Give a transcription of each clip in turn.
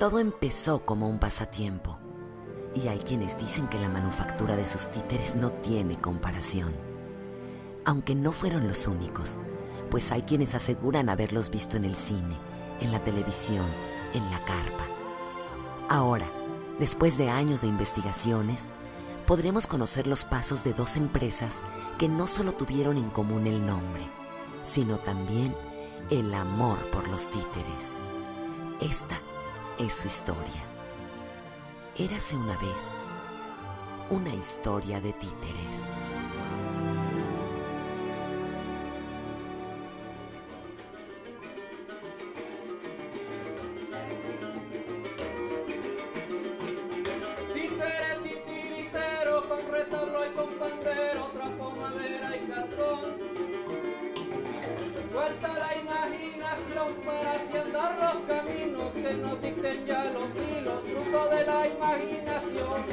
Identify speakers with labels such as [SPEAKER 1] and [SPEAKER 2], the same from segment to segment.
[SPEAKER 1] Todo empezó como un pasatiempo, y hay quienes dicen que la manufactura de sus títeres no tiene comparación. Aunque no fueron los únicos, pues hay quienes aseguran haberlos visto en el cine, en la televisión, en la carpa. Ahora, después de años de investigaciones, podremos conocer los pasos de dos empresas que no solo tuvieron en común el nombre, sino también el amor por los títeres. Esta es su historia. Érase una vez una historia de títeres.
[SPEAKER 2] Títere, titiritero, con retablo y con pandero, trapo, madera y cartón. Suelta la imaginación para así andar los caminos que nos dicten ya los hilos, fruto de la imaginación.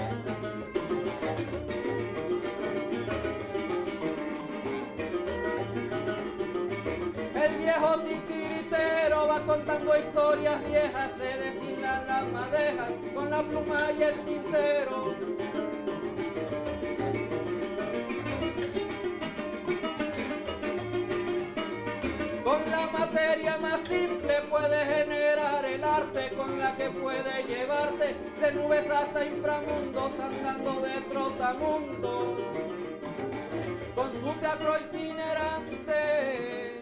[SPEAKER 2] El viejo titiritero va contando historias viejas, se deshilan las madejas con la pluma y el tintero. Con la materia más simple puede generar el arte, con la que puede llevarte de nubes hasta inframundos, andando de trotamundo, con su teatro itinerante.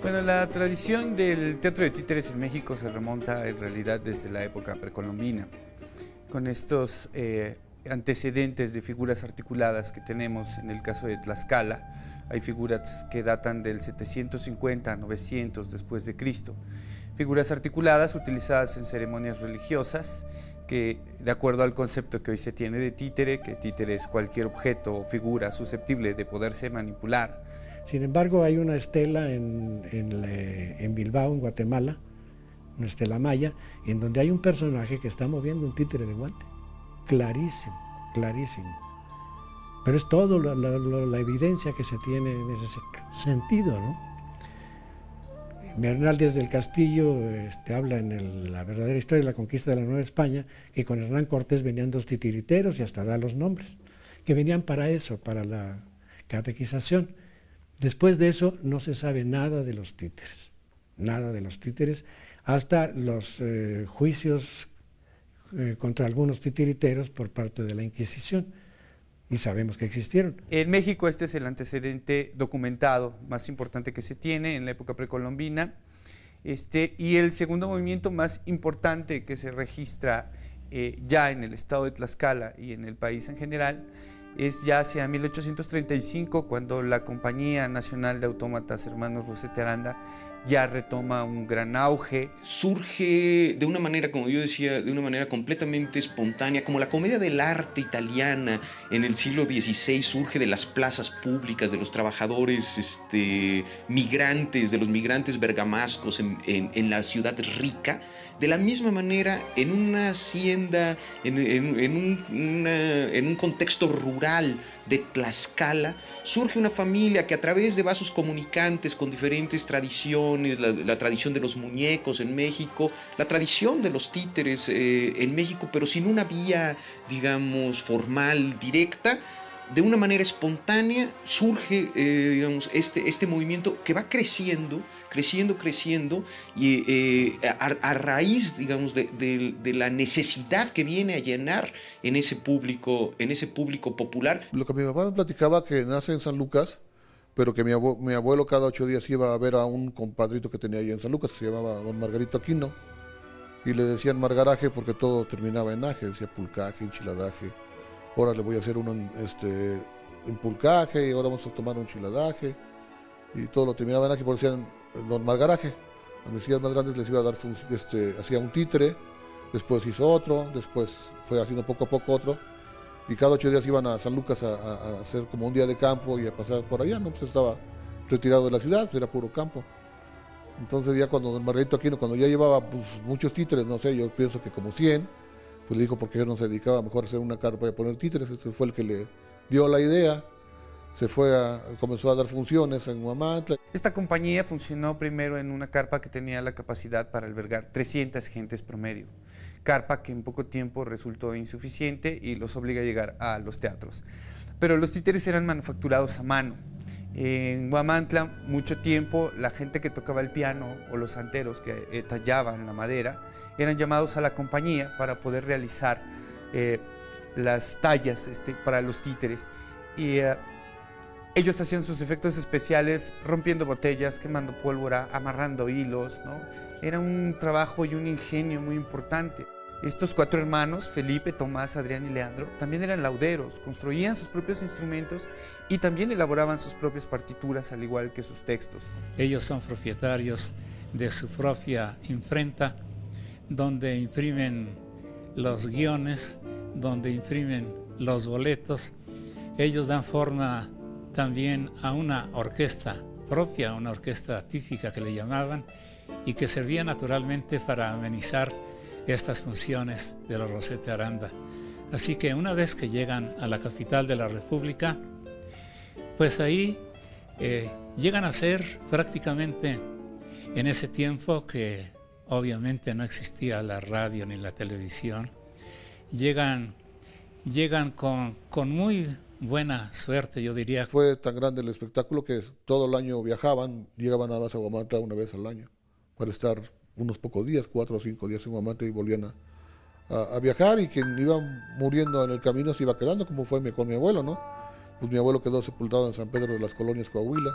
[SPEAKER 3] Bueno, la tradición del teatro de títeres en México se remonta en realidad desde la época precolombina, con estos antecedentes de figuras articuladas que tenemos en el caso de Tlaxcala. Hay figuras que datan del 750 a 900 después de Cristo. Figuras articuladas utilizadas en ceremonias religiosas que, de acuerdo al concepto que hoy se tiene de títere, que títere es cualquier objeto o figura susceptible de poderse manipular.
[SPEAKER 4] Sin embargo, hay una estela en Bilbao, en Guatemala, una estela maya, en donde hay un personaje que está moviendo un títere de guante. Clarísimo, clarísimo. Pero es todo la evidencia que se tiene en ese sentido, ¿no? Bernal Díaz del Castillo habla en la verdadera historia de la conquista de la Nueva España que con Hernán Cortés venían dos titiriteros y hasta da los nombres, que venían para eso, para la catequización. Después de eso no se sabe nada de los títeres, hasta los juicios contra algunos titiriteros por parte de la Inquisición. Y sabemos que existieron.
[SPEAKER 3] En México este es el antecedente documentado más importante que se tiene en la época precolombina, y el segundo movimiento más importante que se registra ya en el estado de Tlaxcala y en el país en general es ya hacia 1835, cuando la Compañía Nacional de Autómatas Hermanos Rosete Aranda ya retoma un gran auge.
[SPEAKER 5] Surge de una manera, como yo decía, de una manera completamente espontánea, como la comedia del arte italiana en el siglo XVI surge de las plazas públicas, de los trabajadores migrantes, de los migrantes bergamascos en la ciudad rica. De la misma manera, en una hacienda, en un contexto rural de Tlaxcala, surge una familia que a través de vasos comunicantes con diferentes tradiciones, la tradición de los muñecos en México, la tradición de los títeres en México, pero sin una vía, digamos, formal, directa, de una manera espontánea surge este movimiento que va creciendo y a raíz, digamos, de la necesidad que viene a llenar en ese público popular.
[SPEAKER 6] Lo que mi papá me platicaba, que nace en San Lucas, pero que mi abuelo cada 8 días iba a ver a un compadrito que tenía ahí en San Lucas, que se llamaba don Margarito Aquino, y le decían margaraje porque todo terminaba en aje, decía pulcaje, enchiladaje. Ahora le voy a hacer uno en pulcaje, y ahora vamos a tomar un enchiladaje, y todo lo terminaba en aje, porque decían don margaraje. A mis hijas más grandes les iba a dar, hacía un títere, después hizo otro, después fue haciendo poco a poco otro, y cada 8 días iban a San Lucas a hacer como un día de campo y a pasar por allá, ¿no? Pues estaba retirado de la ciudad, era puro campo. Entonces ya cuando don Margarito Aquino, cuando ya llevaba pues, muchos títeres, no sé, yo pienso que como 100, pues le dijo porque él no se dedicaba mejor a hacer una carpa y a poner títeres. Este fue el que le dio la idea. comenzó a dar funciones en Huamantla.
[SPEAKER 3] Esta compañía funcionó primero en una carpa que tenía la capacidad para albergar 300 gentes promedio, carpa que en poco tiempo resultó insuficiente y los obliga a llegar a los teatros. Pero los títeres eran manufacturados a mano. En Huamantla, mucho tiempo, la gente que tocaba el piano o los santeros que tallaban la madera eran llamados a la compañía para poder realizar las tallas para los títeres. Y ellos hacían sus efectos especiales rompiendo botellas, quemando pólvora, amarrando hilos, ¿no? Era un trabajo y un ingenio muy importante. Estos 4 hermanos, Felipe, Tomás, Adrián y Leandro, también eran lauderos, construían sus propios instrumentos y también elaboraban sus propias partituras, al igual que sus textos.
[SPEAKER 7] Ellos son propietarios de su propia imprenta, donde imprimen los guiones, donde imprimen los boletos. Ellos dan forma también a una orquesta propia, una orquesta típica que le llamaban, y que servía naturalmente para amenizar estas funciones de la Rosete Aranda. Así que una vez que llegan a la capital de la República, pues ahí llegan a ser prácticamente, en ese tiempo que obviamente no existía la radio ni la televisión, llegan con muy buena suerte, yo diría.
[SPEAKER 6] Fue tan grande el espectáculo que todo el año viajaban, llegaban nada más a Huamantla una vez al año para estar unos pocos días, 4 o 5 días en Huamantla, y volvían a viajar, y quien iba muriendo en el camino se iba quedando, como fue con mi abuelo, ¿no? Pues mi abuelo quedó sepultado en San Pedro de las Colonias, Coahuila.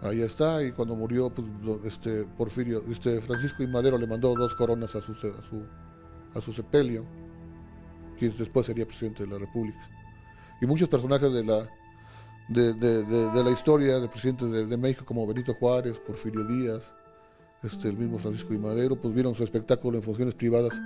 [SPEAKER 6] Ahí está, y cuando murió, pues Francisco I. Madero le mandó 2 coronas a su sepelio, quien después sería presidente de la República. Y muchos personajes de la historia de presidentes de México, como Benito Juárez, Porfirio Díaz, el mismo Francisco I. Madero, pues vieron su espectáculo en funciones privadas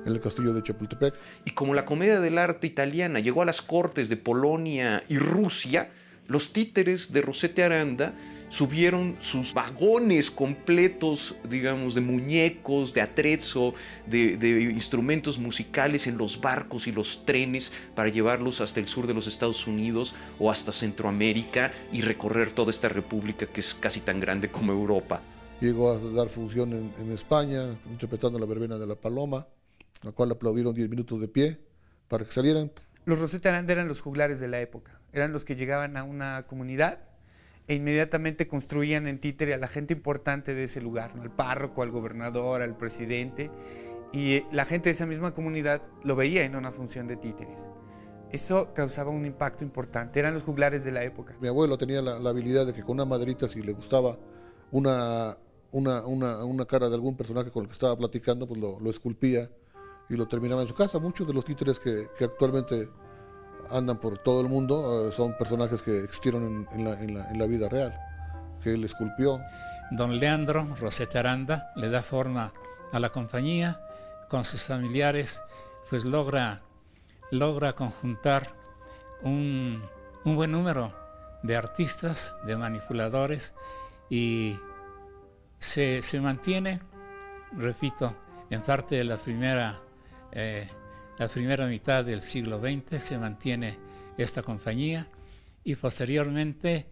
[SPEAKER 6] en el castillo de Chapultepec.
[SPEAKER 5] Y como la comedia del arte italiana llegó a las cortes de Polonia y Rusia, los títeres de Rosete Aranda subieron sus vagones completos, digamos, de muñecos, de atrezzo, de instrumentos musicales en los barcos y los trenes para llevarlos hasta el sur de los Estados Unidos o hasta Centroamérica y recorrer toda esta república que es casi tan grande como Europa.
[SPEAKER 6] Llegó a dar función en España, interpretando la verbena de la Paloma, la cual aplaudieron 10 minutos de pie para que salieran.
[SPEAKER 3] Los Rosete Aranda eran los juglares de la época, eran los que llegaban a una comunidad e inmediatamente construían en títere a la gente importante de ese lugar, ¿no? Al párroco, al gobernador, al presidente, y la gente de esa misma comunidad lo veía en una función de títeres. Eso causaba un impacto importante, eran los juglares de la época.
[SPEAKER 6] Mi abuelo tenía la habilidad de que con una maderita, si le gustaba una cara de algún personaje con el que estaba platicando, pues lo esculpía y lo terminaba en su casa. Muchos de los títeres que actualmente andan por todo el mundo son personajes que existieron en la vida real, que él esculpió.
[SPEAKER 7] Don Leandro Rosete Aranda le da forma a la compañía, con sus familiares, pues logra conjuntar un buen número de artistas, de manipuladores, y se mantiene, repito, en parte de la primera mitad del siglo XX se mantiene esta compañía, y posteriormente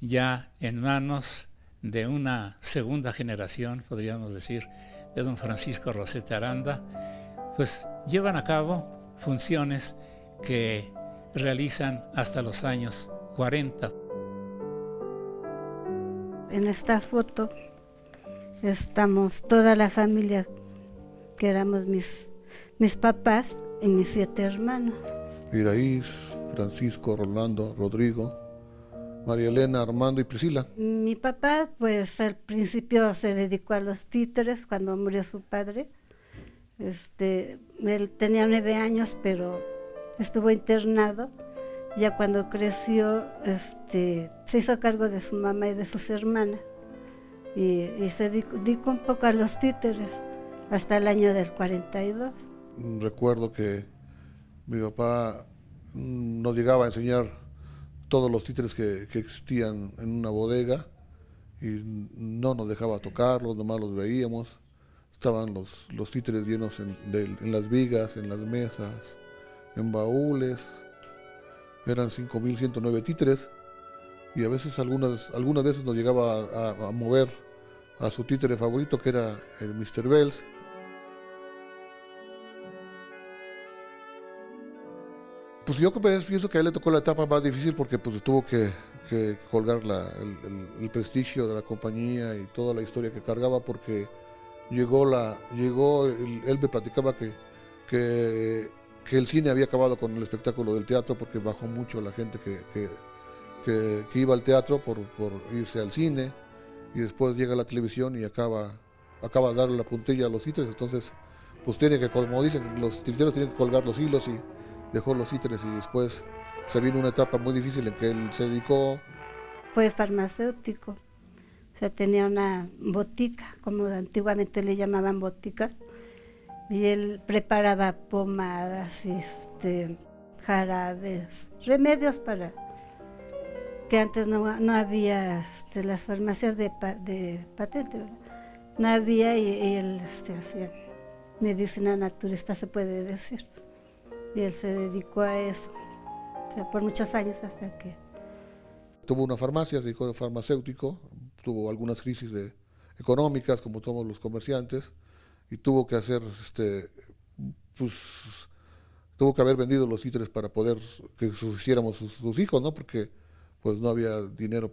[SPEAKER 7] ya en manos de una segunda generación, podríamos decir, de don Francisco Rosete Aranda, pues llevan a cabo funciones que realizan hasta los años 40.
[SPEAKER 8] En esta foto estamos toda la familia, que éramos mis papás y mis 7 hermanos.
[SPEAKER 6] Iraís, Francisco, Rolando, Rodrigo, María Elena, Armando y Priscila.
[SPEAKER 8] Mi papá, pues al principio se dedicó a los títeres cuando murió su padre. Él tenía 9 años, pero estuvo internado. Ya cuando creció, se hizo cargo de su mamá y de sus hermanas. Y se dedicó un poco a los títeres hasta el año del 42.
[SPEAKER 6] Recuerdo que mi papá nos llegaba a enseñar todos los títeres que existían en una bodega, y no nos dejaba tocarlos, nomás los veíamos. Estaban los títeres llenos en las vigas, en las mesas, en baúles. Eran 5.109 títeres, y a veces algunas veces nos llegaba a mover a su títere favorito, que era el Mr. Bells. Pues yo pienso que a él le tocó la etapa más difícil porque pues tuvo que colgar el prestigio de la compañía y toda la historia que cargaba, porque él me platicaba que el cine había acabado con el espectáculo del teatro, porque bajó mucho la gente que iba al teatro por irse al cine, y después llega la televisión y acaba de darle la puntilla a los títeres. Entonces pues tiene que, como dicen, los titiriteros tienen que colgar los hilos, y dejó los títeres, y después se vino una etapa muy difícil en que él se dedicó.
[SPEAKER 8] Fue farmacéutico, o sea, tenía una botica, como antiguamente le llamaban boticas, y él preparaba pomadas, jarabes, remedios para que antes no había las farmacias de patente, ¿verdad? No había, y él hacía medicina naturista, se puede decir, y él se dedicó a eso, o sea, por muchos años, hasta que
[SPEAKER 6] tuvo una farmacia, se dedicó farmacéutico, tuvo algunas crisis económicas como todos los comerciantes, y tuvo que hacer, tuvo que haber vendido los títeres para poder que subsistiéramos sus hijos, ¿no? Porque pues no había dinero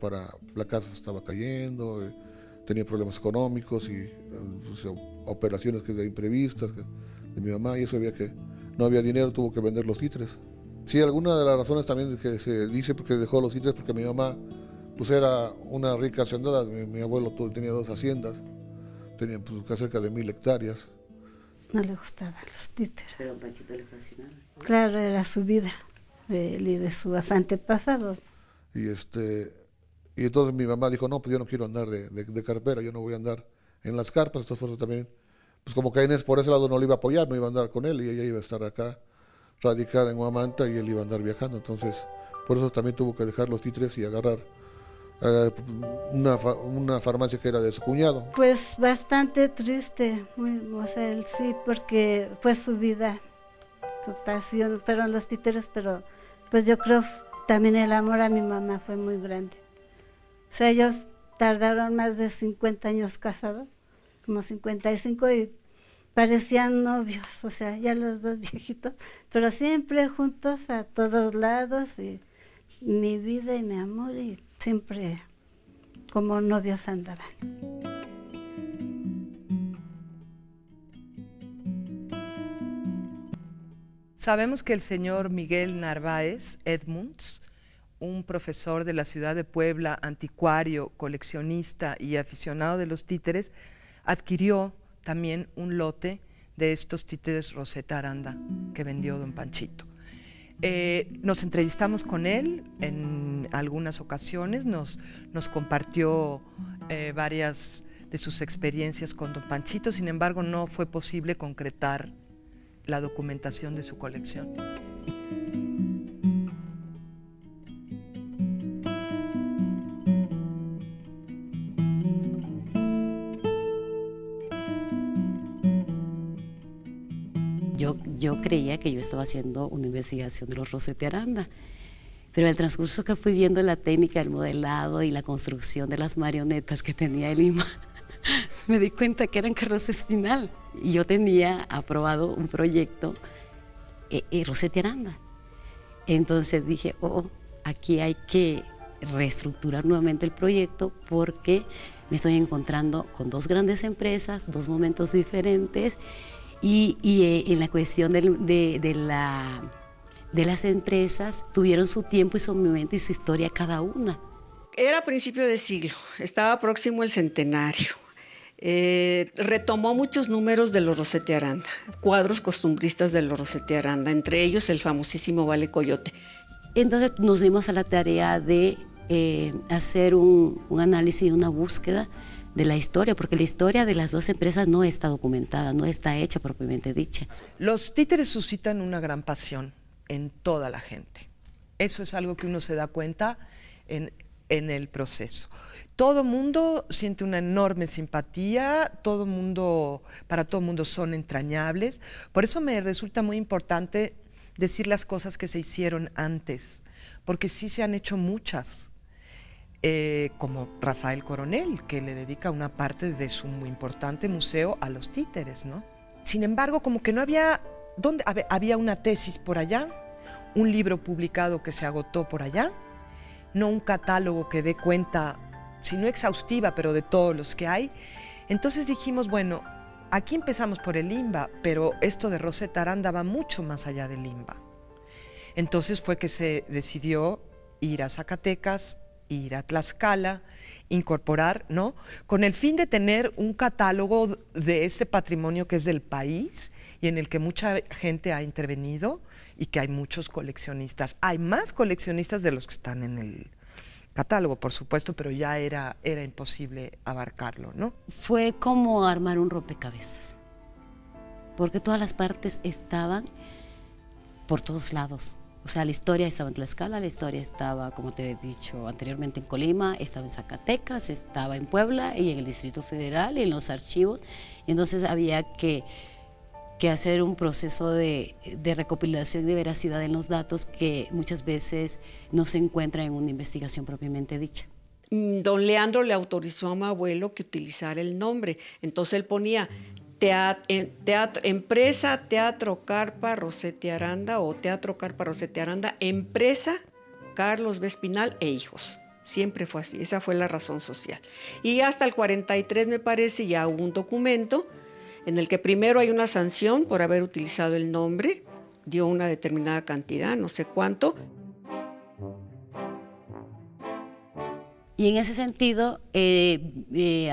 [SPEAKER 6] la casa estaba cayendo, tenía problemas económicos y operaciones de imprevistas de mi mamá, y eso no había dinero, tuvo que vender los títeres. Sí, alguna de las razones también que se dice porque dejó los títeres, porque mi mamá pues era una rica hacendada, mi abuelo tenía 2 haciendas, tenía pues cerca de 1000 hectáreas.
[SPEAKER 8] No le gustaban los títeres.
[SPEAKER 1] Pero a Panchito le fascinaba.
[SPEAKER 8] Claro, era su vida, de él y de sus antepasados.
[SPEAKER 6] Y entonces mi mamá dijo, no, pues yo no quiero andar de carpera, yo no voy a andar en las carpas. Entonces por eso también, pues como que Inés por ese lado no le iba a apoyar, no iba a andar con él, y ella iba a estar acá radicada en Huamanta, y él iba a andar viajando. Entonces por eso también tuvo que dejar los títeres y agarrar una farmacia que era de su cuñado.
[SPEAKER 8] Pues bastante triste, o sea, él sí, porque fue su vida, su pasión, fueron los títeres, pero pues yo creo también el amor a mi mamá fue muy grande. O sea, ellos tardaron más de 50 años casados, como 55, y parecían novios, o sea, ya los dos viejitos, pero siempre juntos a todos lados, y mi vida y mi amor, y siempre como novios andaban.
[SPEAKER 9] Sabemos que el señor Miguel Narváez Edmunds, un profesor de la ciudad de Puebla, anticuario, coleccionista y aficionado de los títeres, adquirió también un lote de estos títeres Rosetta Aranda que vendió don Panchito. Nos entrevistamos con él en algunas ocasiones, nos compartió varias de sus experiencias con don Panchito, sin embargo no fue posible concretar la documentación de su colección.
[SPEAKER 10] Yo creía que yo estaba haciendo una investigación de los Rosetta Aranda, pero el transcurso que fui viendo la técnica del modelado y la construcción de las marionetas que tenía el Lima, me di cuenta que eran Carlos Espinal. Y yo tenía aprobado un proyecto Rosetta Aranda. Entonces dije, aquí hay que reestructurar nuevamente el proyecto, porque me estoy encontrando con 2 grandes empresas, 2 momentos diferentes, y en la cuestión de las empresas tuvieron su tiempo y su momento y su historia cada una.
[SPEAKER 11] Era principio de siglo, estaba próximo el centenario. Retomó muchos números de los Rosetta Aranda, cuadros costumbristas de los Rosetta Aranda, entre ellos el famosísimo Vale Coyote.
[SPEAKER 10] Entonces nos dimos a la tarea de hacer un análisis y una búsqueda de la historia, porque la historia de las 2 empresas no está documentada, no está hecha propiamente dicha.
[SPEAKER 9] Los títeres suscitan una gran pasión en toda la gente. Eso es algo que uno se da cuenta en el proceso. Todo mundo siente una enorme simpatía, para todo mundo son entrañables. Por eso me resulta muy importante decir las cosas que se hicieron antes, porque sí se han hecho muchas. como Rafael Coronel, que le dedica una parte de su muy importante museo a los títeres, ¿no? Sin embargo, como que no había... había una tesis por allá, un libro publicado que se agotó por allá, no un catálogo que dé cuenta, si no exhaustiva, pero de todos los que hay. Entonces dijimos, bueno, aquí empezamos por el Limba, pero esto de Rosetta Aranda va mucho más allá del Limba. Entonces fue que se decidió ir a Zacatecas, ir a Tlaxcala, incorporar, ¿no? Con el fin de tener un catálogo de ese patrimonio que es del país y en el que mucha gente ha intervenido y que hay muchos coleccionistas. Hay más coleccionistas de los que están en el catálogo, por supuesto, pero ya era imposible abarcarlo, ¿no?
[SPEAKER 10] Fue como armar un rompecabezas, porque todas las partes estaban por todos lados. O sea, la historia estaba en Tlaxcala, la historia estaba, como te he dicho anteriormente, en Colima, estaba en Zacatecas, estaba en Puebla y en el Distrito Federal y en los archivos. Y entonces había que hacer un proceso de recopilación y de veracidad en los datos que muchas veces no se encuentra en una investigación propiamente dicha.
[SPEAKER 11] Don Leandro le autorizó a mi abuelo que utilizara el nombre. Entonces él ponía Empresa Teatro Carpa Rosetta Aranda o Teatro Carpa Rosetta Aranda, Empresa Carlos B. Espinal e Hijos. Siempre fue así, esa fue la razón social. Y hasta el 43, me parece, ya hubo un documento en el que primero hay una sanción por haber utilizado el nombre, dio una determinada cantidad, no sé cuánto.
[SPEAKER 10] Y en ese sentido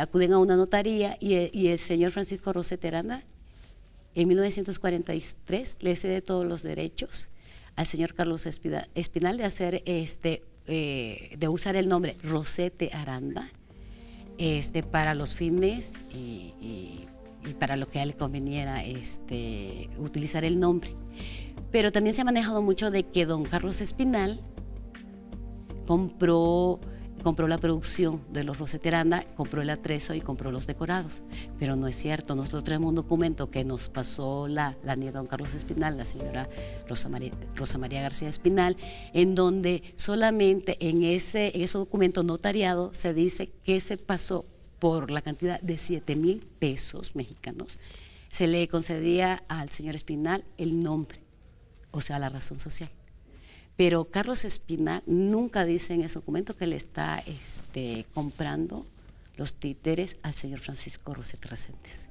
[SPEAKER 10] acuden a una notaría y el señor Francisco Rosetta Aranda en 1943 le cede todos los derechos al señor Carlos Espinal de hacer de usar el nombre Rosetta Aranda para los fines y para lo que a él le conveniera utilizar el nombre. Pero también se ha manejado mucho de que don Carlos Espinal compró la producción de los Rosetta Aranda, compró el atrezo y compró los decorados, pero no es cierto. Nosotros tenemos un documento que nos pasó la nieta de don Carlos Espinal, la señora Rosa María García Espinal, en donde solamente en ese documento notariado se dice que se pasó por la cantidad de 7,000 pesos mexicanos. Se le concedía al señor Espinal el nombre, o sea, la razón social. Pero Carlos Espinal nunca dice en ese documento que le está comprando los títeres al señor Francisco Rosetta Reséndez.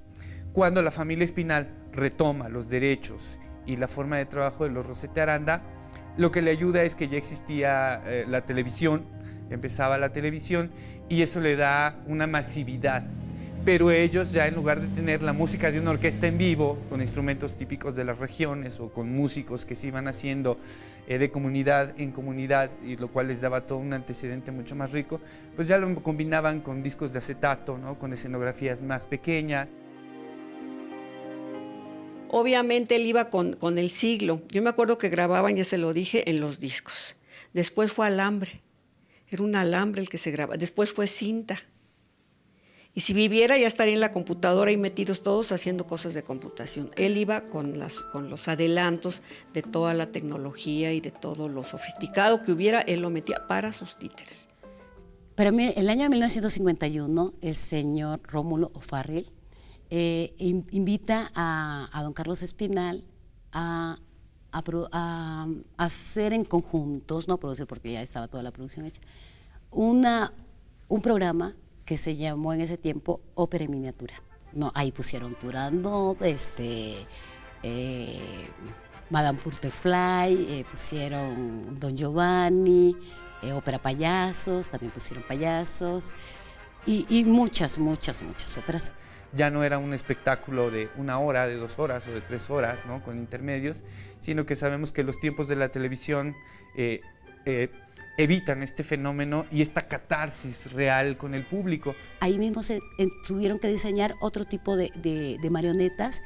[SPEAKER 3] Cuando la familia Espinal retoma los derechos y la forma de trabajo de los Rosetta Aranda, lo que le ayuda es que ya existía la televisión, empezaba la televisión y eso le da una masividad. Pero ellos ya, en lugar de tener la música de una orquesta en vivo, con instrumentos típicos de las regiones o con músicos que se iban haciendo de comunidad en comunidad, y lo cual les daba todo un antecedente mucho más rico, pues ya lo combinaban con discos de acetato, ¿no? Con escenografías más pequeñas.
[SPEAKER 11] Obviamente él iba con el siglo. Yo me acuerdo que grababan, ya se lo dije, en los discos. Después fue alambre. Era un alambre el que se grababa. Después fue cinta. Y si viviera ya estaría en la computadora y metidos todos haciendo cosas de computación. Él iba con los adelantos de toda la tecnología y de todo lo sofisticado que hubiera, él lo metía para sus títeres.
[SPEAKER 10] Para mí, el año 1951, el señor Rómulo O'Farrill invita a don Carlos Espinal a hacer en conjuntos, no producir porque ya estaba toda la producción hecha, un programa que se llamó en ese tiempo Ópera en Miniatura. No, ahí pusieron Turandot, Madame Butterfly, pusieron Don Giovanni, ópera payasos, también pusieron payasos y muchas óperas.
[SPEAKER 3] Ya no era un espectáculo de 1 hora, de 2 horas o de 3 horas, ¿no? Con intermedios, sino que sabemos que los tiempos de la televisión evitan este fenómeno y esta catarsis real con el público.
[SPEAKER 10] Ahí mismo se tuvieron que diseñar otro tipo de marionetas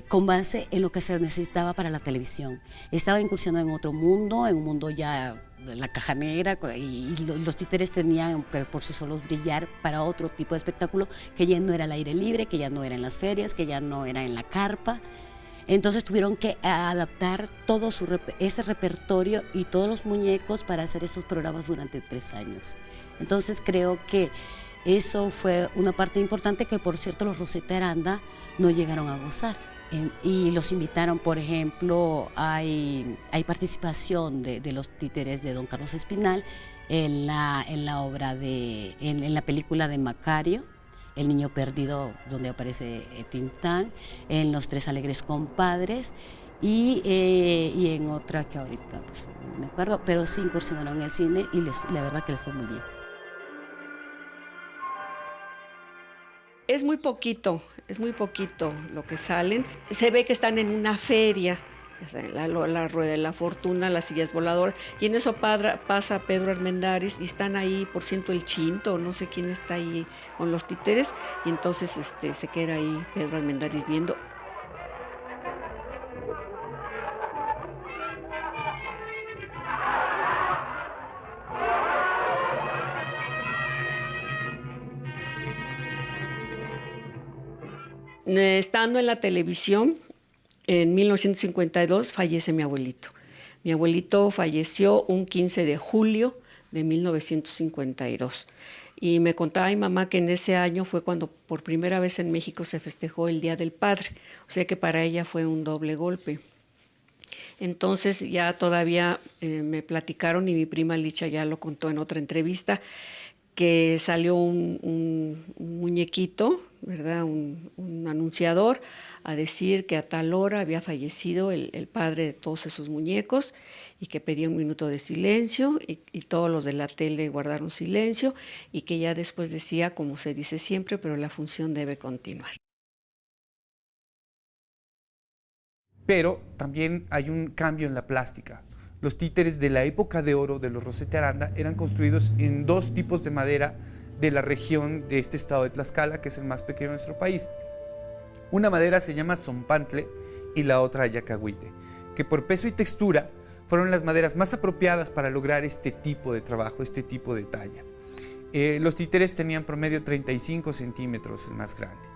[SPEAKER 10] con base en lo que se necesitaba para la televisión. Estaba incursionando en otro mundo, en un mundo ya la caja negra, y los títeres tenían por sí solos brillar para otro tipo de espectáculo que ya no era al aire libre, que ya no era en las ferias, que ya no era en la carpa. Entonces tuvieron que adaptar todo ese repertorio y todos los muñecos para hacer estos programas durante 3 años. Entonces creo que eso fue una parte importante que, por cierto, los Rosete Aranda no llegaron a gozar. Y los invitaron, por ejemplo, hay participación de los títeres de don Carlos Espinal en la película de Macario, El niño perdido, donde aparece Tintán, en Los Tres Alegres Compadres y en otra que ahorita pues, no me acuerdo, pero sí incursionaron en el cine y la verdad que les fue muy bien.
[SPEAKER 11] Es muy poquito lo que salen. Se ve que están en una feria, la Rueda de la Fortuna, las sillas voladoras, y en eso pasa Pedro Armendáriz y están ahí, por ciento el Chinto, no sé quién está ahí con los títeres, y entonces se queda ahí Pedro Armendáriz viendo. Estando en la televisión, en 1952 fallece mi abuelito. Mi abuelito falleció un 15 de julio de 1952. Y me contaba mi mamá que en ese año fue cuando por primera vez en México se festejó el Día del Padre. O sea que para ella fue un doble golpe. Entonces ya todavía me platicaron, y mi prima Licha ya lo contó en otra entrevista, que salió un muñequito, ¿verdad? Un anunciador a decir que a tal hora había fallecido el padre de todos esos muñecos y que pedía un minuto de silencio y todos los de la tele guardaron silencio y que ya después decía, como se dice siempre, pero la función debe continuar.
[SPEAKER 3] Pero también hay un cambio en la plástica. Los títeres de la época de oro de los Rosete Aranda eran construidos en 2 tipos de madera de la región de este estado de Tlaxcala, que es el más pequeño de nuestro país. Una madera se llama zompantle y la otra ayacahuite, que por peso y textura fueron las maderas más apropiadas para lograr este tipo de trabajo, este tipo de talla. Los títeres tenían promedio 35 centímetros, el más grande.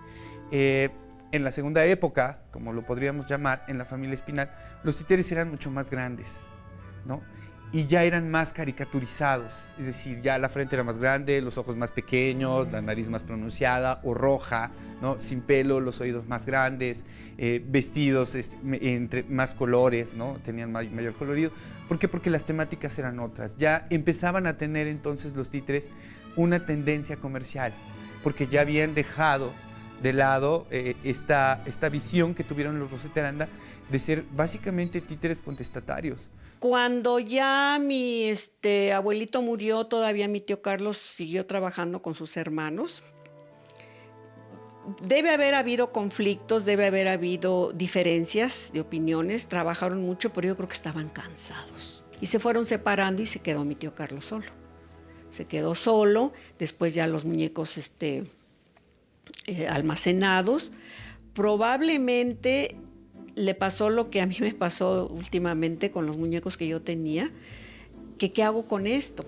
[SPEAKER 3] En la segunda época, como lo podríamos llamar, en la familia Espinal, los títeres eran mucho más grandes, ¿no? Y ya eran más caricaturizados, es decir, ya la frente era más grande, los ojos más pequeños, la nariz más pronunciada o roja, ¿no? Sin pelo, los oídos más grandes, vestidos entre más colores, ¿no? Tenían mayor colorido. ¿Por qué? Porque las temáticas eran otras. Ya empezaban a tener entonces los títeres una tendencia comercial, porque ya habían dejado de lado esta visión que tuvieron los Rosete Aranda de ser básicamente títeres contestatarios.
[SPEAKER 11] Cuando ya mi abuelito murió, todavía mi tío Carlos siguió trabajando con sus hermanos. Debe haber habido conflictos, debe haber habido diferencias de opiniones, trabajaron mucho, pero yo creo que estaban cansados. Y se fueron separando y se quedó mi tío Carlos solo. Se quedó solo, después ya los muñecos almacenados. Probablemente le pasó lo que a mí me pasó últimamente con los muñecos que yo tenía, que qué hago con esto.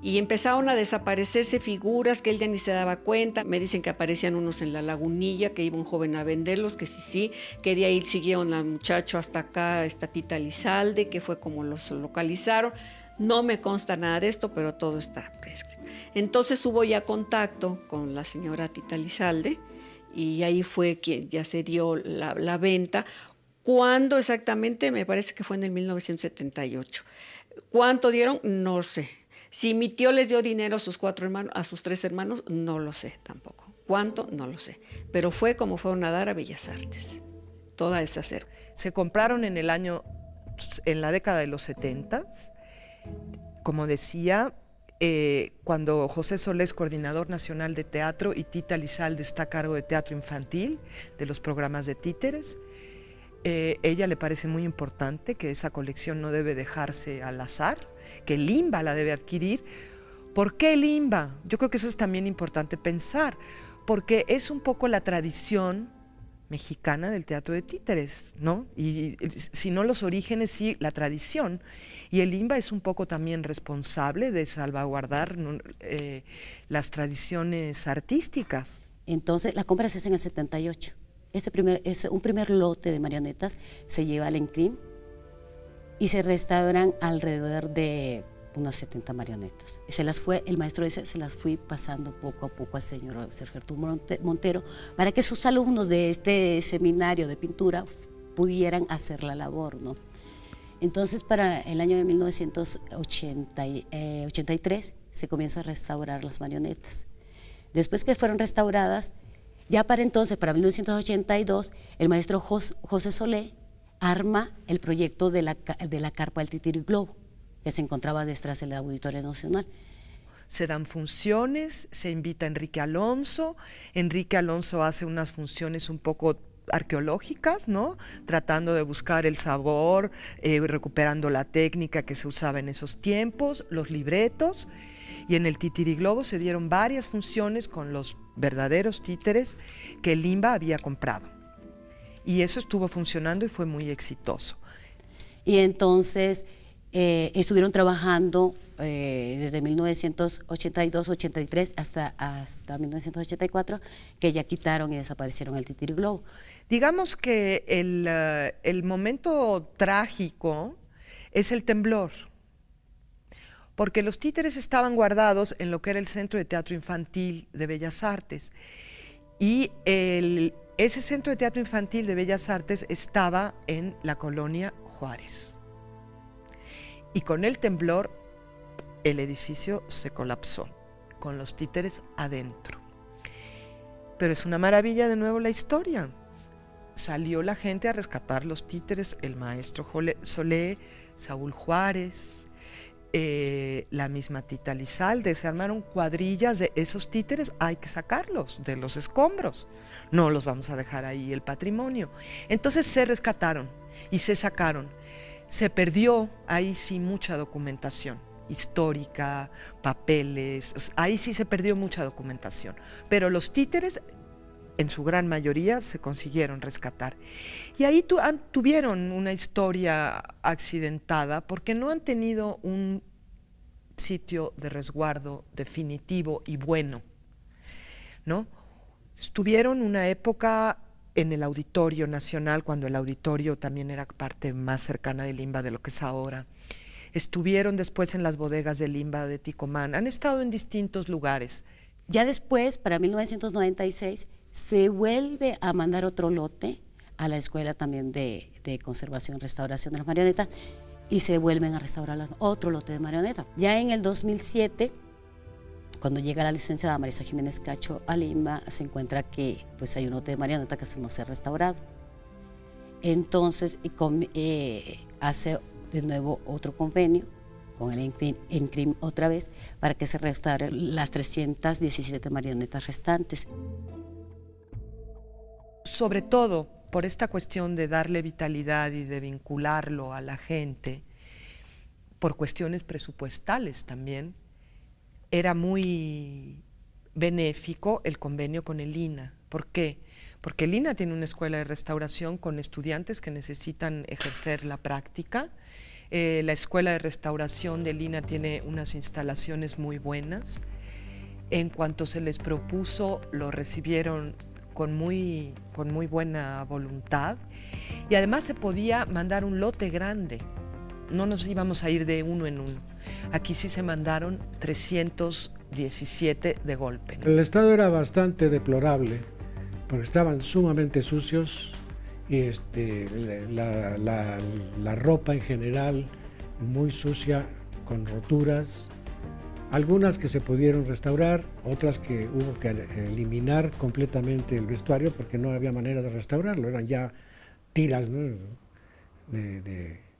[SPEAKER 11] Y empezaron a desaparecerse figuras que él ya ni se daba cuenta. Me dicen que aparecían unos en la Lagunilla, que iba un joven a venderlos, que sí, que de ahí siguieron al muchacho hasta acá, Tita Lizalde, que fue como los localizaron. No me consta nada de esto, pero todo está prescrito. Entonces hubo ya contacto con la señora Tita Lizalde y ahí fue que ya se dio la venta. ¿Cuándo exactamente? Me parece que fue en el 1978. ¿Cuánto dieron? No sé. Si mi tío les dio dinero a sus 4 hermanos, a sus 3 hermanos, no lo sé tampoco. ¿Cuánto? No lo sé. Pero fue como fueron a dar a Bellas Artes. Toda esa cero.
[SPEAKER 9] Se compraron en la década de los 70. Como decía, cuando José Solés, coordinador nacional de teatro, y Tita Lizalde está a cargo de teatro infantil, de los programas de títeres, ella le parece muy importante que esa colección no debe dejarse al azar, que el INBA la debe adquirir. ¿Por qué el INBA? Yo creo que eso es también importante pensar, porque es un poco la tradición mexicana del teatro de títeres, ¿no? Y si no los orígenes, sí, la tradición. Y el INBA es un poco también responsable de salvaguardar las tradiciones artísticas.
[SPEAKER 10] Entonces, la compra se hace en el 78. un primer lote de marionetas se lleva al ENCRIM y se restauran alrededor de unas 70 marionetas. El maestro dice, se las fui pasando poco a poco al señor Sergio Arturo Montero para que sus alumnos de este seminario de pintura pudieran hacer la labor, ¿no? Entonces, para el año de 1983 se comienza a restaurar las marionetas. Después que fueron restauradas, ya para entonces, para 1982, el maestro José Solé arma el proyecto de la carpa del Titiriglobo, que se encontraba detrás del Auditorio Nacional.
[SPEAKER 9] Se dan funciones, se invita a Enrique Alonso hace unas funciones un poco arqueológicas, ¿no? Tratando de buscar el sabor, recuperando la técnica que se usaba en esos tiempos, los libretos, y en el Titiriglobo se dieron varias funciones con los verdaderos títeres que el INBA había comprado. Y eso estuvo funcionando y fue muy exitoso.
[SPEAKER 10] Y entonces estuvieron trabajando desde 1982-83 hasta 1984, que ya quitaron y desaparecieron el Titiriglobo.
[SPEAKER 9] Digamos que el momento trágico es el temblor, porque los títeres estaban guardados en lo que era el Centro de Teatro Infantil de Bellas Artes, y ese Centro de Teatro Infantil de Bellas Artes estaba en la colonia Juárez. Y con el temblor, el edificio se colapsó, con los títeres adentro. Pero es una maravilla de nuevo la historia. Salió la gente a rescatar los títeres, el maestro Solé, Saúl Juárez, la misma Tita Lizalde, se armaron cuadrillas de esos títeres, hay que sacarlos de los escombros, no los vamos a dejar ahí el patrimonio. Entonces se rescataron y se sacaron. Se perdió ahí sí mucha documentación histórica, papeles, ahí sí se perdió mucha documentación, pero los títeres en su gran mayoría se consiguieron rescatar. Y ahí tuvieron una historia accidentada porque no han tenido un sitio de resguardo definitivo y bueno, ¿no? Estuvieron una época en el Auditorio Nacional, cuando el auditorio también era parte más cercana del INBA de lo que es ahora. Estuvieron después en las bodegas del INBA de Ticomán, han estado en distintos lugares.
[SPEAKER 10] Ya después, para 1996, se vuelve a mandar otro lote a la Escuela también de Conservación y Restauración de las Marionetas y se vuelven a restaurar otro lote de marionetas. Ya en el 2007, cuando llega la licenciada Marisa Jiménez Cacho al INBA, se encuentra que pues, hay un lote de marionetas que no se ha restaurado. Entonces hace de nuevo otro convenio con el ENCRIM otra vez para que se restauren las 317 marionetas restantes.
[SPEAKER 9] Sobre todo por esta cuestión de darle vitalidad y de vincularlo a la gente, por cuestiones presupuestales también, era muy benéfico el convenio con el INA. ¿Por qué? Porque el INA tiene una escuela de restauración con estudiantes que necesitan ejercer la práctica. La escuela de restauración del INA tiene unas instalaciones muy buenas. En cuanto se les propuso, lo recibieron con muy buena voluntad, y además se podía mandar un lote grande, no nos íbamos a ir de uno en uno. Aquí sí se mandaron 317 de golpe, ¿no?
[SPEAKER 4] El estado era bastante deplorable, porque estaban sumamente sucios y la ropa en general muy sucia, con roturas. Algunas que se pudieron restaurar, otras que hubo que eliminar completamente el vestuario porque no había manera de restaurarlo, eran ya tiras, ¿no?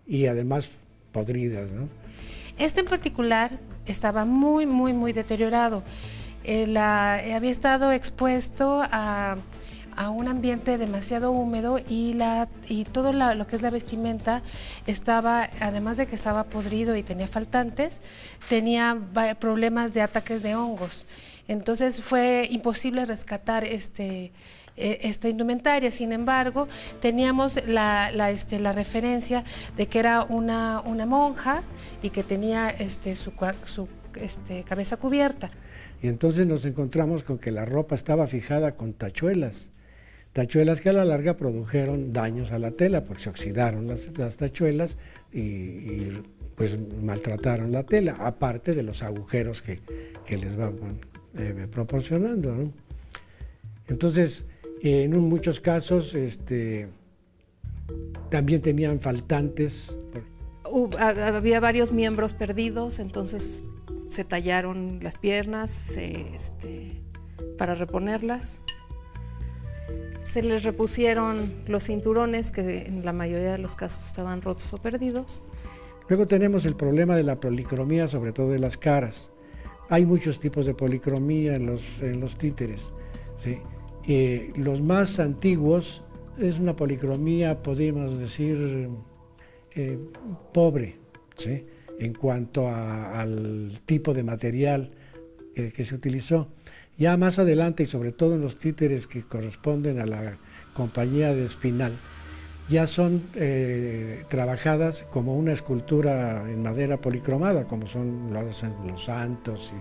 [SPEAKER 4] Y además podridas, ¿no?
[SPEAKER 12] Este en particular estaba muy deteriorado. Había estado expuesto a un ambiente demasiado húmedo y todo lo que es la vestimenta estaba, además de que estaba podrido y tenía faltantes, tenía problemas de ataques de hongos. Entonces fue imposible rescatar esta indumentaria. Sin embargo, teníamos la referencia de que era una monja y que tenía su cabeza cubierta.
[SPEAKER 4] Y entonces nos encontramos con que la ropa estaba fijada con tachuelas tachuelas que a la larga produjeron daños a la tela, porque se oxidaron las tachuelas y pues maltrataron la tela, aparte de los agujeros que les van proporcionando, ¿no? Entonces, en muchos casos también tenían faltantes.
[SPEAKER 12] Había varios miembros perdidos, entonces se tallaron las piernas para reponerlas. Se les repusieron los cinturones, que en la mayoría de los casos estaban rotos o perdidos.
[SPEAKER 4] Luego tenemos el problema de la policromía, sobre todo de las caras. Hay muchos tipos de policromía en los títeres, ¿sí? Los más antiguos es una policromía, podríamos decir, pobre, ¿sí? En cuanto al tipo de material que se utilizó. Ya más adelante, y sobre todo en los títeres que corresponden a la compañía de Espinal, ya son trabajadas como una escultura en madera policromada, como son los santos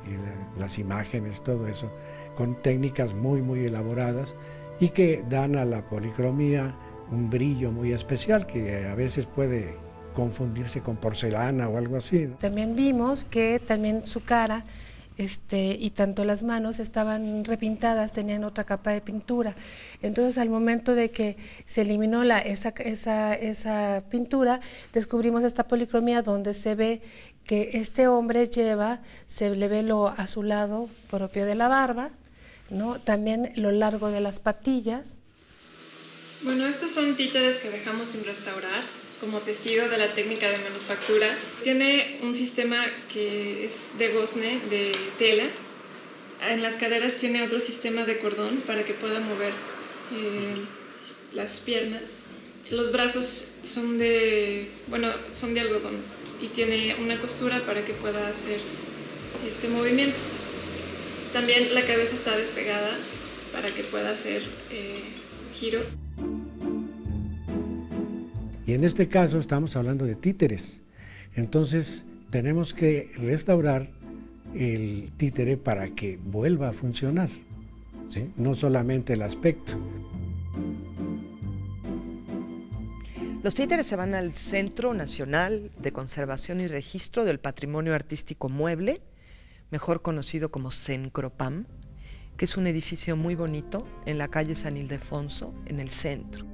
[SPEAKER 4] y las imágenes, todo eso, con técnicas muy, muy elaboradas y que dan a la policromía un brillo muy especial que a veces puede confundirse con porcelana o algo así, ¿no?
[SPEAKER 12] También vimos que también su cara y tanto las manos estaban repintadas, tenían otra capa de pintura. Entonces, al momento de que se eliminó esa pintura, descubrimos esta policromía donde se ve que este hombre se le ve lo azulado propio de la barba, ¿no? También lo largo de las patillas.
[SPEAKER 13] Bueno, estos son títeres que dejamos sin restaurar como testigo de la técnica de manufactura. Tiene un sistema que es de gozne, de tela. En las caderas tiene otro sistema de cordón para que pueda mover las piernas. Los brazos son de algodón y tiene una costura para que pueda hacer este movimiento. También la cabeza está despegada para que pueda hacer giro.
[SPEAKER 4] Y en este caso estamos hablando de títeres. Entonces tenemos que restaurar el títere para que vuelva a funcionar, ¿sí? No solamente el aspecto.
[SPEAKER 9] Los títeres se van al Centro Nacional de Conservación y Registro del Patrimonio Artístico Mueble, mejor conocido como CENCROPAM, que es un edificio muy bonito en la calle San Ildefonso, en el centro.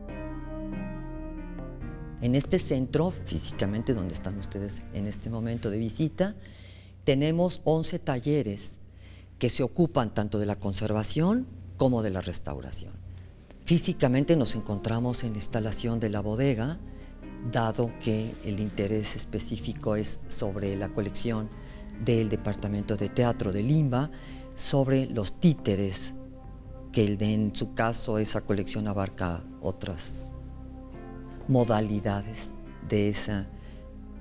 [SPEAKER 14] En este centro, físicamente donde están ustedes en este momento de visita, tenemos 11 talleres que se ocupan tanto de la conservación como de la restauración. Físicamente nos encontramos en la instalación de la bodega, dado que el interés específico es sobre la colección del Departamento de Teatro de Limba, sobre los títeres, que en su caso esa colección abarca otras modalidades de esa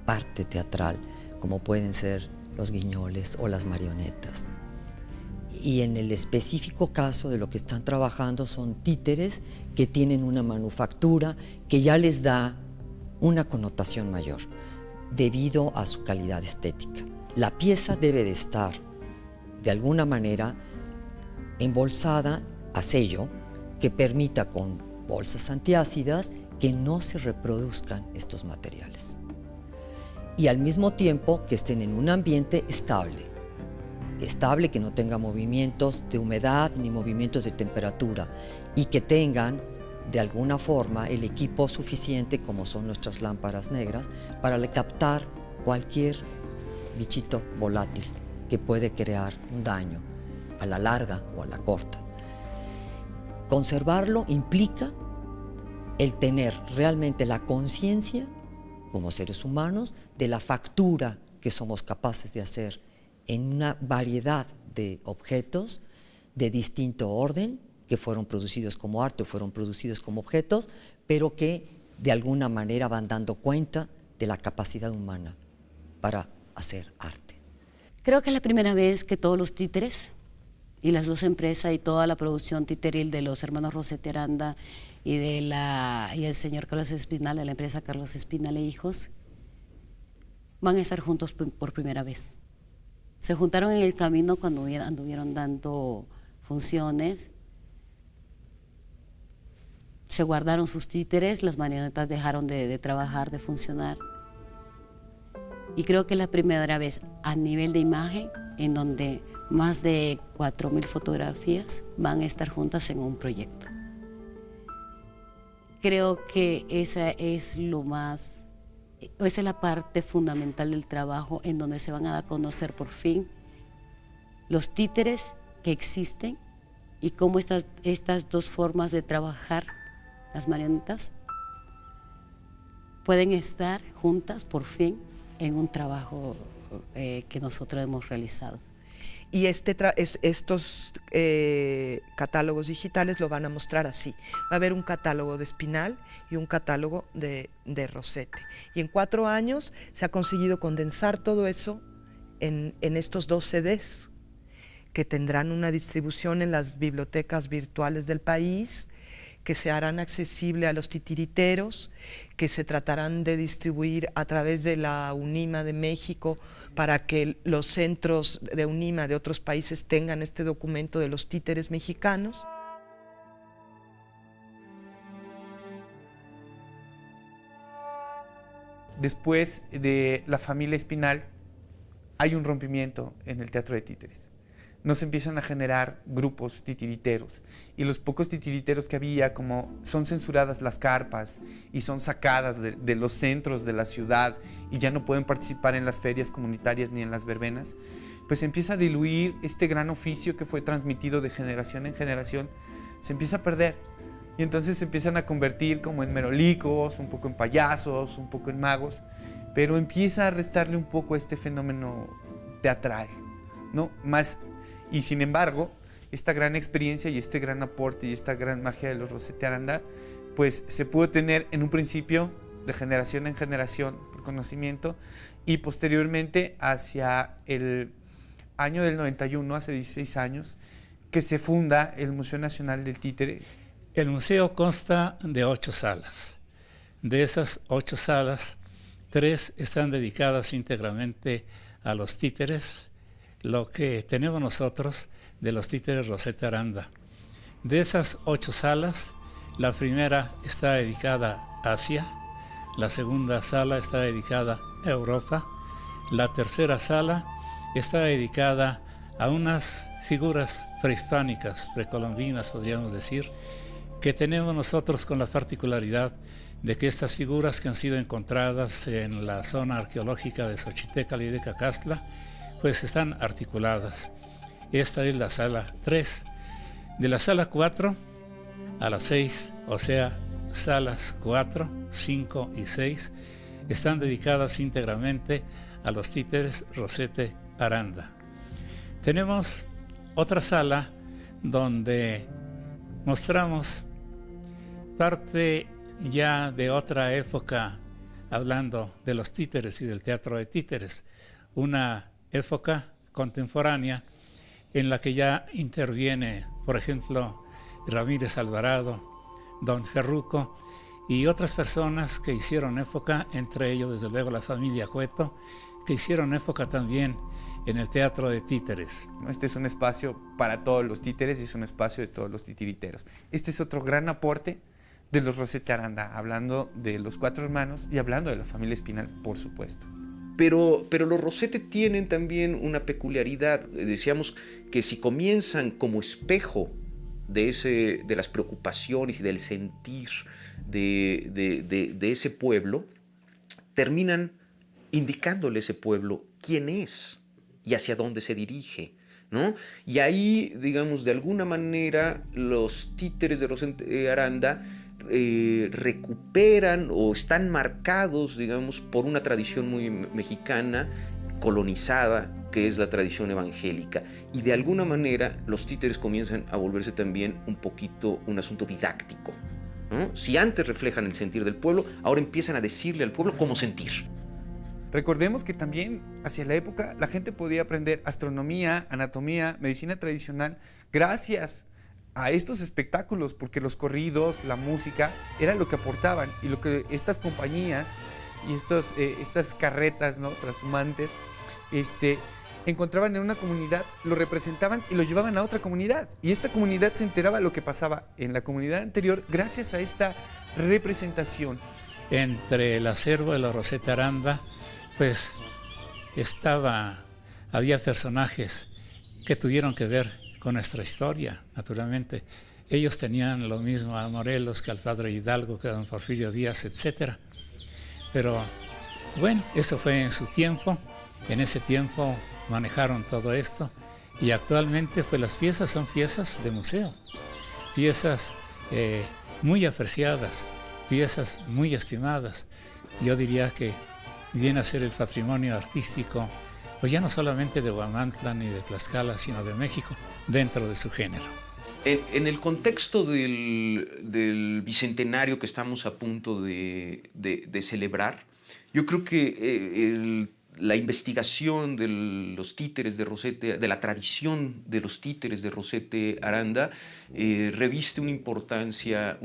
[SPEAKER 14] parte teatral, como pueden ser los guiñoles o las marionetas. Y en el específico caso de lo que están trabajando son títeres que tienen una manufactura que ya les da una connotación mayor debido a su calidad estética. La pieza debe de estar de alguna manera embolsada a sello que permita con bolsas antiácidas que no se reproduzcan estos materiales y al mismo tiempo que estén en un ambiente estable, que no tenga movimientos de humedad ni movimientos de temperatura y que tengan de alguna forma el equipo suficiente, como son nuestras lámparas negras, para captar cualquier bichito volátil que puede crear un daño a la larga o a la corta. Conservarlo implica el tener realmente la conciencia, como seres humanos, de la factura que somos capaces de hacer en una variedad de objetos de distinto orden, que fueron producidos como arte o fueron producidos como objetos, pero que de alguna manera van dando cuenta de la capacidad humana para hacer arte.
[SPEAKER 10] Creo que es la primera vez que todos los títeres y las dos empresas y toda la producción titeril de los hermanos Rossetti Aranda y el señor Carlos Espinal, de la empresa Carlos Espinal e Hijos, van a estar juntos por primera vez. Se juntaron en el camino cuando anduvieron dando funciones se guardaron sus títeres, las marionetas dejaron de trabajar, de funcionar. Y creo que es la primera vez a nivel de imagen en donde más de 4.000 fotografías van a estar juntas en un proyecto. Creo que esa es la parte fundamental del trabajo, en donde se van a dar a conocer por fin los títeres que existen y cómo estas dos formas de trabajar las marionetas pueden estar juntas por fin en un trabajo que nosotros hemos realizado.
[SPEAKER 9] Y estos catálogos digitales lo van a mostrar así. Va a haber un catálogo de Espinal y un catálogo de Rosete. Y en 4 años se ha conseguido condensar todo eso en estos 2 CDs que tendrán una distribución en las bibliotecas virtuales del país, que se harán accesible a los titiriteros, que se tratarán de distribuir a través de la UNIMA de México para que los centros de UNIMA de otros países tengan este documento de los títeres mexicanos.
[SPEAKER 3] Después de la familia Espinal hay un rompimiento en el teatro de títeres. Nos empiezan a generar grupos titiriteros, y los pocos titiriteros que había, como son censuradas las carpas y son sacadas de los centros de la ciudad y ya no pueden participar en las ferias comunitarias ni en las verbenas, pues empieza a diluir este gran oficio que fue transmitido de generación en generación, se empieza a perder, y entonces se empiezan a convertir como en merolicos, un poco en payasos, un poco en magos, pero empieza a restarle un poco este fenómeno teatral, ¿no? Y sin embargo, esta gran experiencia y este gran aporte y esta gran magia de los Rosete Aranda, pues se pudo tener en un principio de generación en generación por conocimiento, y posteriormente hacia el año del 91, hace 16 años, que se funda el Museo Nacional del Títere.
[SPEAKER 7] El museo consta de 8 salas. De esas 8 salas, 3 están dedicadas íntegramente a los títeres, lo que tenemos nosotros de los títeres Rosete Aranda. De esas 8 salas, la primera está dedicada a Asia, la segunda sala está dedicada a Europa, la tercera sala está dedicada a unas figuras prehispánicas, precolombinas podríamos decir, que tenemos nosotros con la particularidad de que estas figuras que han sido encontradas en la zona arqueológica de Xochitecal y de Cacastla, pues están articuladas. Esta es la sala 3. De la sala 4 a la 6, o sea, salas 4, 5 y 6, están dedicadas íntegramente a los títeres Rosete Aranda. Tenemos otra sala donde mostramos parte ya de otra época, hablando de los títeres y del teatro de títeres, una época contemporánea en la que ya interviene, por ejemplo, Ramírez Alvarado, Don Ferruco y otras personas que hicieron época, entre ellos desde luego la familia Cueto, que hicieron época también en el teatro de títeres.
[SPEAKER 3] Este es un espacio para todos los títeres y es un espacio de todos los titiriteros. Este es otro gran aporte de los Rosete Aranda, hablando de los 4 hermanos y hablando de la familia Espinal, por supuesto.
[SPEAKER 5] Pero los Rosete tienen también una peculiaridad. Decíamos que si comienzan como espejo de las preocupaciones y del sentir de ese pueblo, terminan indicándole a ese pueblo quién es y hacia dónde se dirige, ¿no? Y ahí, digamos, de alguna manera, los títeres de Rosete Aranda recuperan o están marcados, digamos, por una tradición muy mexicana, colonizada, que es la tradición evangélica. Y de alguna manera los títeres comienzan a volverse también un poquito un asunto didáctico, ¿no? Si antes reflejan el sentir del pueblo, ahora empiezan a decirle al pueblo cómo sentir.
[SPEAKER 3] Recordemos que también hacia la época la gente podía aprender astronomía, anatomía, medicina tradicional gracias a estos espectáculos, porque los corridos, la música, era lo que aportaban, y lo que estas compañías y estas carretas, ¿no?, trashumantes, encontraban en una comunidad, lo representaban y lo llevaban a otra comunidad. Y esta comunidad se enteraba de lo que pasaba en la comunidad anterior gracias a esta representación.
[SPEAKER 7] Entre el acervo de la Rosete Aranda, pues había personajes que tuvieron que ver con nuestra historia, naturalmente. Ellos tenían lo mismo a Morelos que al padre Hidalgo, que a don Porfirio Díaz, etc. Pero bueno, eso fue en su tiempo. En ese tiempo manejaron todo esto y actualmente pues las piezas son piezas de museo, piezas muy apreciadas, piezas muy estimadas. Yo diría que viene a ser el patrimonio artístico, pues ya no solamente de Huamantla ni de Tlaxcala, sino de México, dentro de su género.
[SPEAKER 5] En el contexto del bicentenario que estamos a punto de celebrar, yo creo que la investigación de los títeres de Rosete, de la tradición de los títeres de Rosete Aranda, reviste una importancia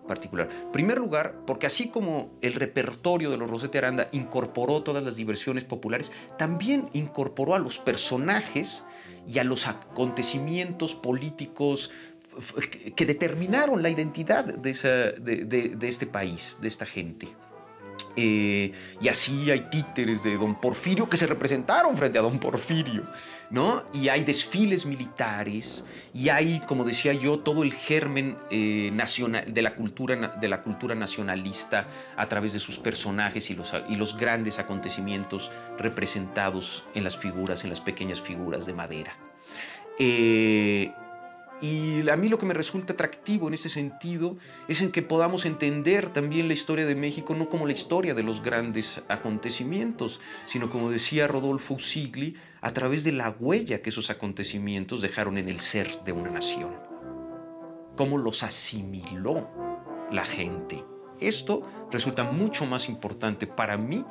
[SPEAKER 5] particular. En primer lugar, porque así como el repertorio de los Rosete Aranda incorporó todas las diversiones populares, también incorporó a los personajes y a los acontecimientos políticos que determinaron la identidad de este país, de esta gente. Y así hay títeres de don Porfirio que se representaron frente a don Porfirio, ¿no? Y hay desfiles militares, y hay, como decía yo, todo el germen nacional, de la cultura nacionalista a través de sus personajes y los grandes acontecimientos representados en las pequeñas figuras de madera. Y a mí lo que me resulta atractivo en ese sentido es en que podamos entender también la historia de México no como la historia de los grandes acontecimientos, sino, como decía Rodolfo Usigli, a través de la huella que esos acontecimientos dejaron en el ser de una nación. Cómo los asimiló la gente. Esto resulta mucho más importante para mí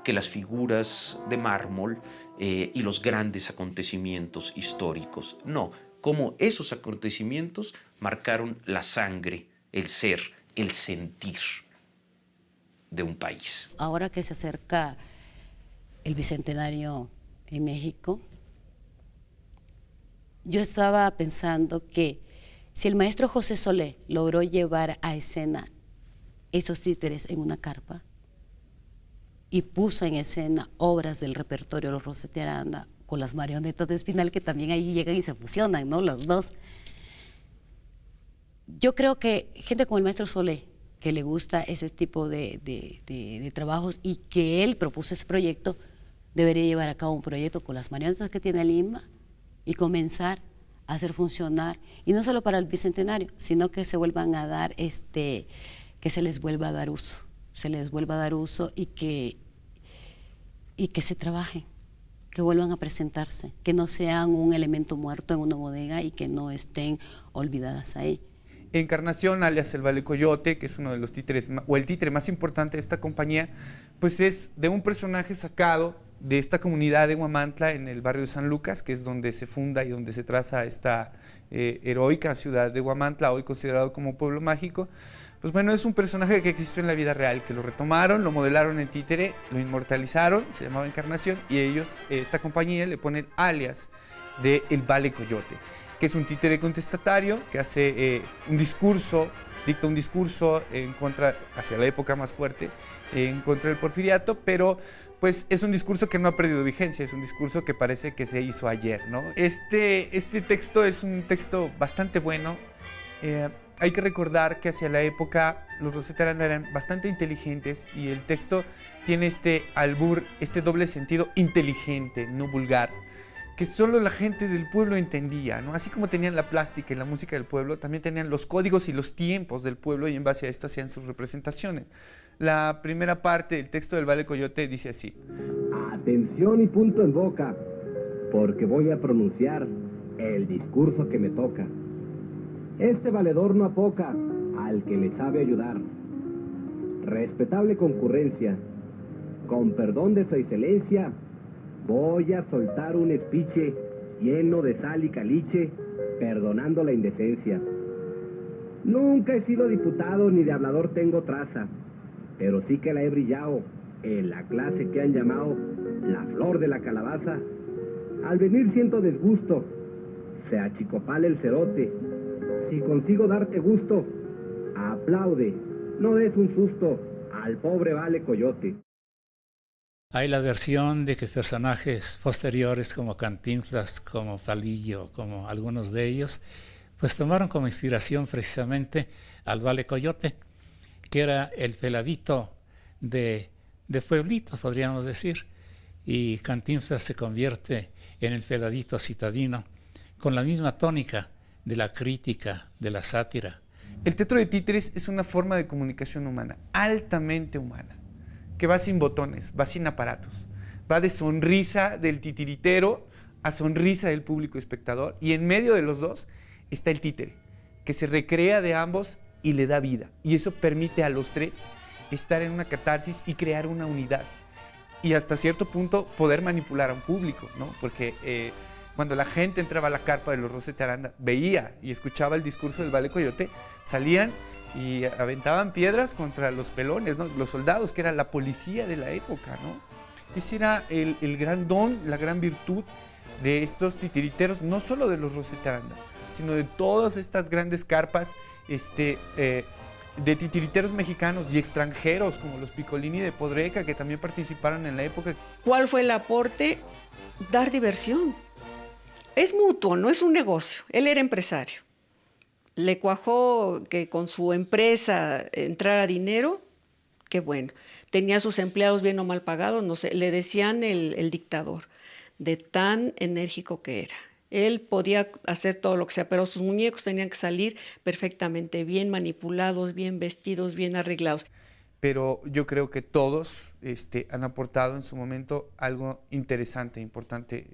[SPEAKER 5] que las figuras de mármol y los grandes acontecimientos históricos. No, cómo esos acontecimientos marcaron la sangre, el ser, el sentir de un país.
[SPEAKER 10] Ahora que se acerca el Bicentenario en México, yo estaba pensando que si el maestro José Solé logró llevar a escena esos títeres en una carpa y puso en escena obras del repertorio de los Rosete Aranda, con las marionetas de Espinal, que también ahí llegan y se fusionan, ¿no? Los dos. Yo creo que gente como el maestro Solé, que le gusta ese tipo de trabajos y que él propuso ese proyecto, debería llevar a cabo un proyecto con las marionetas que tiene Lima y comenzar a hacer funcionar, y no solo para el Bicentenario, sino que se vuelvan a dar, que se les vuelva a dar uso, y que se trabajen, que vuelvan a presentarse, que no sean un elemento muerto en una bodega y que no estén olvidadas ahí.
[SPEAKER 3] Encarnación, alias el Vale-Coyote, que es uno de los títeres, o el títere más importante de esta compañía, pues es de un personaje sacado de esta comunidad de Huamantla en el barrio de San Lucas, que es donde se funda y donde se traza esta heroica ciudad de Huamantla, hoy considerado como pueblo mágico. Pues bueno, es un personaje que existió en la vida real, que lo retomaron, lo modelaron en títere, lo inmortalizaron, se llamaba Encarnación, y ellos, esta compañía, le ponen alias de el Vale-Coyote, que es un títere contestatario que hace dicta un discurso en contra, hacia la época más fuerte, en contra del porfiriato, pero pues es un discurso que no ha perdido vigencia, es un discurso que parece que se hizo ayer, ¿no? Este texto es un texto bastante bueno. Hay que recordar que hacia la época los Rosete Aranda eran bastante inteligentes y el texto tiene este albur, este doble sentido inteligente, no vulgar, que solo la gente del pueblo entendía, ¿no? Así como tenían la plástica y la música del pueblo, también tenían los códigos y los tiempos del pueblo, y en base a esto hacían sus representaciones. La primera parte del texto del Vale-Coyote dice así:
[SPEAKER 15] atención y punto en boca, porque voy a pronunciar el discurso que me toca. Este valedor no apoca al que le sabe ayudar. Respetable concurrencia, con perdón de su excelencia, voy a soltar un espiche lleno de sal y caliche, perdonando la indecencia. Nunca he sido diputado ni de hablador tengo traza, pero sí que la he brillado en la clase que han llamado la flor de la calabaza, Al venir siento desgusto, se achicopala el cerote. Si consigo darte gusto, aplaude, no des un susto al pobre vale coyote.
[SPEAKER 7] Hay la versión de que personajes posteriores como Cantinflas, como Palillo, como algunos de ellos, pues tomaron como inspiración precisamente al vale coyote, que era el peladito de pueblito, podríamos decir, y Cantinflas se convierte en el peladito citadino, con la misma tónica de la crítica, de la sátira.
[SPEAKER 3] El teatro de títeres es una forma de comunicación humana, altamente humana, que va sin botones, va sin aparatos, va de sonrisa del titiritero a sonrisa del público espectador, y en medio de los dos está el títere, que se recrea de ambos y le da vida, y eso permite a los tres estar en una catarsis y crear una unidad, y hasta cierto punto poder manipular a un público, ¿no? Porque cuando la gente entraba a la carpa de los Rosete Aranda, veía y escuchaba el discurso del vale coyote, salían y aventaban piedras contra los pelones, ¿no? Los soldados, que era la policía de la época, ¿no? Ese era el gran don, la gran virtud de estos titiriteros, no solo de los Rosete Aranda, sino de todas estas grandes carpas de titiriteros mexicanos y extranjeros, como los Piccolini de Podreca, que también participaron en la época.
[SPEAKER 11] ¿Cuál fue el aporte? Dar diversión. Es mutuo, no es un negocio. Él era empresario. Le cuajó que con su empresa entrara dinero, qué bueno. Tenía a sus empleados bien o mal pagados, no sé, le decían el dictador, de tan enérgico que era. Él podía hacer todo lo que sea, pero sus muñecos tenían que salir perfectamente bien manipulados, bien vestidos, bien arreglados.
[SPEAKER 3] Pero yo creo que todos han aportado en su momento algo interesante, importante,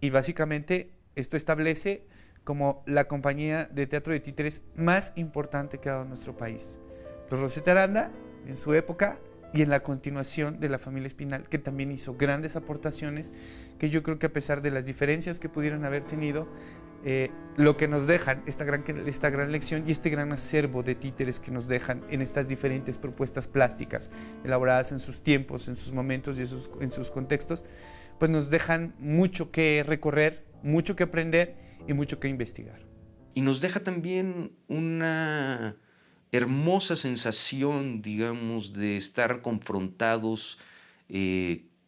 [SPEAKER 3] y básicamente esto establece como la compañía de teatro de títeres más importante que ha dado nuestro país. Los Rosete Aranda, en su época, y en la continuación de la familia Espinal, que también hizo grandes aportaciones, que yo creo que a pesar de las diferencias que pudieron haber tenido, lo que nos dejan, esta gran lección y este gran acervo de títeres que nos dejan en estas diferentes propuestas plásticas, elaboradas en sus tiempos, en sus momentos y en sus contextos, pues nos dejan mucho que recorrer, mucho que aprender y mucho que investigar.
[SPEAKER 5] Y nos deja también una hermosa sensación, digamos, de estar confrontados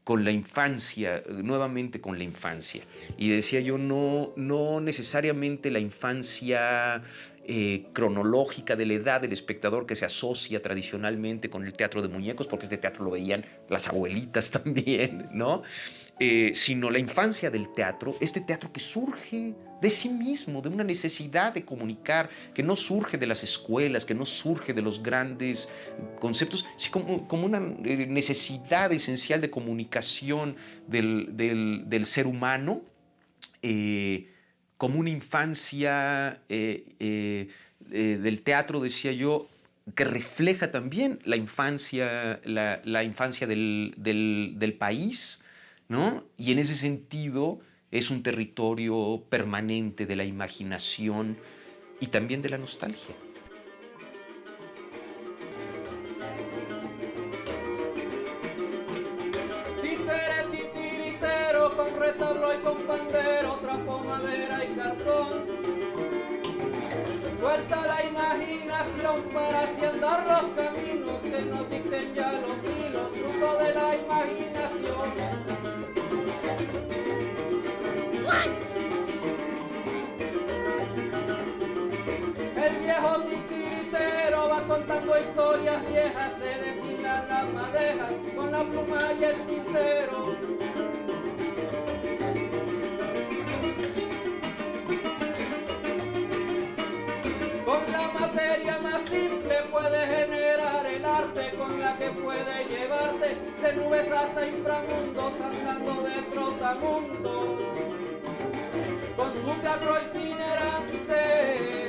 [SPEAKER 5] con la infancia, nuevamente con la infancia. Y decía yo, no necesariamente la infancia cronológica de la edad del espectador que se asocia tradicionalmente con el teatro de muñecos, porque este teatro lo veían las abuelitas también, ¿no? Sino la infancia del teatro, este teatro que surge de sí mismo, de una necesidad de comunicar, que no surge de las escuelas, que no surge de los grandes conceptos, sino como una necesidad esencial de comunicación del ser humano, como una infancia del teatro, decía yo, que refleja también la infancia del país, ¿no? Y en ese sentido es un territorio permanente de la imaginación y también de la nostalgia.
[SPEAKER 2] Títere, titiritero, con retablo y con pandero, trapo, madera y cartón. Suelta la imaginación para así andar los caminos que nos dicten ya los hilos, fruto de la imaginación. El viejo titiritero va contando historias viejas, se deshilan las madejas con la pluma y el tintero. Con la materia más simple puede generar el arte con la que puede llevarte de nubes hasta inframundos andando de trotamundo. Con su teatro itinerante